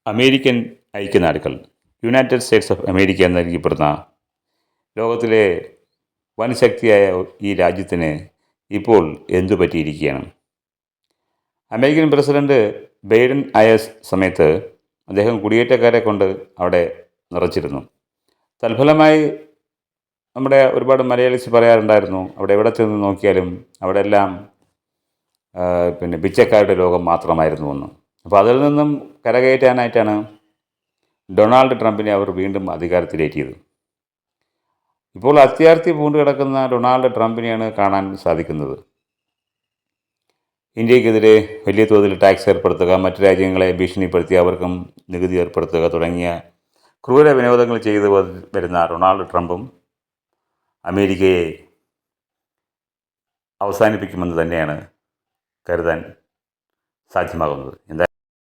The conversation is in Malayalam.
അമേരിക്കൻ ഐക്യനാടുകൾ, യുണൈറ്റഡ് സ്റ്റേറ്റ്സ് ഓഫ് അമേരിക്ക എന്നറിയപ്പെടുന്ന ലോകത്തിലെ വൻ ശക്തിയായ ഈ രാജ്യത്തിന് ഇപ്പോൾ എന്തു പറ്റിയിരിക്കുകയാണ്? അമേരിക്കൻ പ്രസിഡന്റ് ബൈഡൻ ആയ സമയത്ത് അദ്ദേഹം കുടിയേറ്റക്കാരെ കൊണ്ട് അവിടെ നിറച്ചിരുന്നു. തൽഫലമായി നമ്മുടെ ഒരുപാട് മലയാളീസ് പറയാറുണ്ടായിരുന്നു, അവിടെ എവിടെ ചെന്ന് നോക്കിയാലും അവിടെ എല്ലാം പിച്ചക്കാരുടെ ലോകം മാത്രമായിരുന്നു എന്ന്. അപ്പോൾ അതിൽ നിന്നും കരകയറ്റാനായിട്ടാണ് ഡൊണാൾഡ് ട്രംപിനെ അവർ വീണ്ടും അധികാരത്തിലേറ്റിയത്. ഇപ്പോൾ അത്യാർത്തി പൂണ്ടു കിടക്കുന്ന ഡൊണാൾഡ് ട്രംപിനെയാണ് കാണാൻ സാധിക്കുന്നത്. ഇന്ത്യക്കെതിരെ വലിയ തോതിൽ ടാക്സ് ഏർപ്പെടുത്തുക, മറ്റു രാജ്യങ്ങളെ ഭീഷണിപ്പെടുത്തി അവർക്കും നികുതി ഏർപ്പെടുത്തുക തുടങ്ങിയ ക്രൂര വിനോദങ്ങൾ ചെയ്തു വരുന്ന ഡൊണാൾഡ് ട്രംപും അമേരിക്കയെ അവസാനിപ്പിക്കുമെന്ന് തന്നെയാണ് കരുതാൻ സാധ്യമാകുന്നത്. എന്താ